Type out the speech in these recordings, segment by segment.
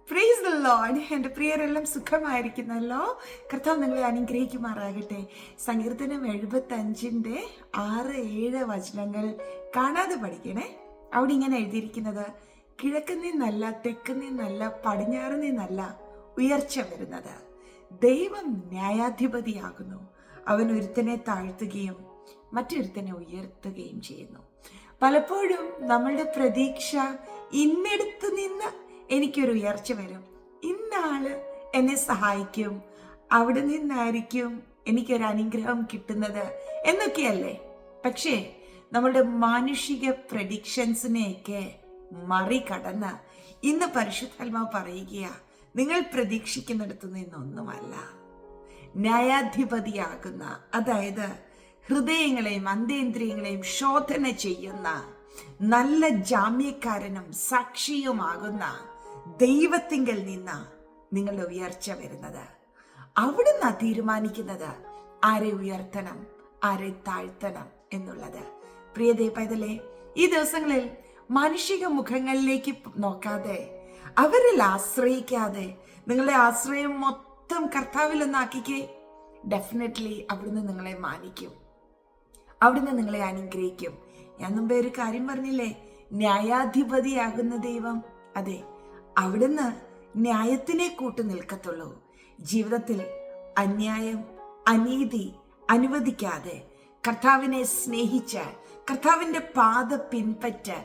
Praise the Lord. എൻ്റെ പ്രിയരെല്ലാം സുഖമായിരിക്കുന്നല്ലോ. കർത്താവ് നിങ്ങളെ അനുഗ്രഹിക്കുമാറാകട്ടെ. സങ്കീർത്തനം 75 6-7 വചനങ്ങൾ കാണാതെ പഠിക്കണേ. അവിടെ ഇങ്ങനെ എഴുതിയിരിക്കുന്നത്, കിഴക്ക് നിന്നല്ല, തെക്ക് നിന്നല്ല, പടിഞ്ഞാറ് നിന്നല്ല ഉയർച്ച വരുന്നത്. ദൈവം ന്യായാധിപതിയാകുന്നു. അവൻ ഒരുത്തനെ താഴ്ത്തുകയും മറ്റൊരുത്തനെ ഉയർത്തുകയും ചെയ്യുന്നു. പലപ്പോഴും നമ്മളുടെ പ്രതീക്ഷ ഇന്നെടുത്ത് നിന്ന് എനിക്കൊരു ഉയർച്ച വരും, ഇന്നാള് എന്നെ സഹായിക്കും, അവിടെ നിന്നായിരിക്കും എനിക്കൊരു അനുഗ്രഹം കിട്ടുന്നത് എന്നൊക്കെയല്ലേ. പക്ഷേ നമ്മളുടെ മാനുഷിക പ്രഡിക്ഷൻസിനെയൊക്കെ മറികടന്ന് ഇന്ന് പരിശുദ്ധാത്മാവ് പറയുകയാ, നിങ്ങൾ പ്രതീക്ഷിക്കുന്നിടത്തു നിന്നൊന്നുമല്ല. ന്യായാധിപതിയാകുന്ന, അതായത് ഹൃദയങ്ങളെയും അന്തേന്ദ്രിയങ്ങളെയും ശോധന ചെയ്യുന്ന നല്ല ജാമ്യക്കാരനും സാക്ഷിയുമാകുന്ന ദൈവത്തിങ്കൽ നിന്ന് നിങ്ങളുടെ ഉയർച്ച വരുന്നത്. അവിടുന്ന് തീരുമാനിക്കുന്നത് ആരെ ഉയർത്തണം, ആരെ താഴ്ത്തണം എന്നുള്ളത്. പ്രിയ പൈതലേ, ഈ ദിവസങ്ങളിൽ മാനുഷിക മുഖങ്ങളിലേക്ക് നോക്കാതെ, അവരിൽ ആശ്രയിക്കാതെ, നിങ്ങളുടെ ആശ്രയം മൊത്തം കർത്താവിൽ ഒന്നാക്കിക്കേ. ഡെഫിനറ്റ്ലി അവിടുന്ന് നിങ്ങളെ മാനിക്കും, അവിടുന്ന് നിങ്ങളെ അനുഗ്രഹിക്കും. ഞാൻ മുമ്പേ ഒരു കാര്യം പറഞ്ഞില്ലേ, ന്യായാധിപതിയാകുന്ന ദൈവം. അതെ, അവിടുന്ന് ന്യായത്തിനെ കൂട്ടു നിൽക്കത്തുള്ളൂ. ജീവിതത്തിൽ അന്യായം, അനീതി അനുവദിക്കാതെ കർത്താവിനെ സ്നേഹിച്ച് കർത്താവിൻ്റെ പാത പിൻപറ്റ്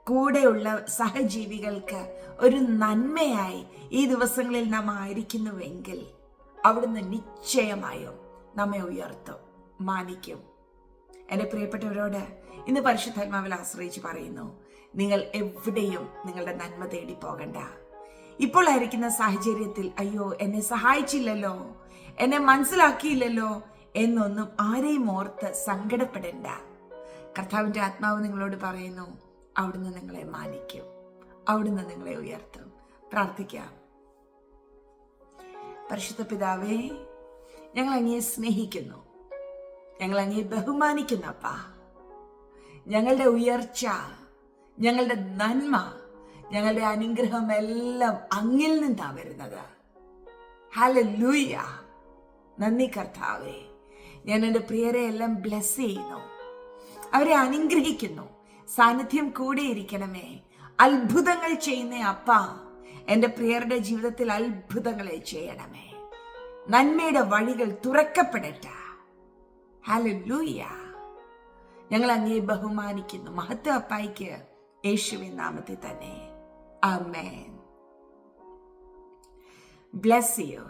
കൂടെയുള്ള സഹജീവികൾക്ക് ഒരു നന്മയായി ഈ ദിവസങ്ങളിൽ നാം ആയിരിക്കുന്നുവെങ്കിൽ അവിടുന്ന് നിശ്ചയമായും നമ്മെ ഉയർത്തും, മാനിക്കും. എൻ്റെ പ്രിയപ്പെട്ടവരോട് ഇന്ന് പരിശുദ്ധാത്മാവിൽ ആശ്രയിച്ച് പറയുന്നു, നിങ്ങൾ എവിടെയും നിങ്ങളുടെ നന്മ തേടി പോകണ്ട. ഇപ്പോൾ ആയിരിക്കുന്ന സാഹചര്യത്തിൽ അയ്യോ എന്നെ സഹായിച്ചില്ലല്ലോ, എന്നെ മനസ്സിലാക്കിയില്ലല്ലോ എന്നൊന്നും ആരെയും ഓർത്ത് സങ്കടപ്പെടേണ്ട. കർത്താവിൻ്റെ ആത്മാവ് നിങ്ങളോട് പറയുന്നു, അവിടുന്ന് നിങ്ങളെ മാനിക്കും, അവിടുന്ന് നിങ്ങളെ ഉയർത്തും. പ്രാർത്ഥിക്കാം. പരിശുദ്ധ പിതാവേ, ഞങ്ങൾ അങ്ങയെ സ്നേഹിക്കുന്നു, ഞങ്ങൾ അങ്ങയെ ബഹുമാനിക്കുന്നു. അപ്പാ, ഞങ്ങളുടെ ഉയർച്ച, ഞങ്ങളുടെ നന്മ, ഞങ്ങളുടെ അനുഗ്രഹം എല്ലാം അങ്ങിൽ നിന്നാ വരുന്നത്. ഹല്ലേലൂയ. നന്ദി കർത്താവേ. ഞാൻ എൻ്റെ പ്രിയരെ എല്ലാം ബ്ലെസ് ചെയ്യുന്നു, അവരെ അനുഗ്രഹിക്കുന്നു. സാന്നിധ്യം കൂടെ ഇരിക്കണമേ. അത്ഭുതങ്ങൾ ചെയ്യുന്ന അപ്പാ, എൻ്റെ പ്രിയരുടെ ജീവിതത്തിൽ അത്ഭുതങ്ങളെ ചെയ്യണമേ. നന്മയുടെ വഴികൾ തുറക്കപ്പെടട്ടെ. ഹല്ലേലൂയ. ഞങ്ങൾ അങ്ങയെ ബഹുമാനിക്കുന്നു. മഹത്വ അപ്പായിക്ക് യേശുവിൻ നാമത്തിൽ തന്നെ. ആമേൻ. Bless U.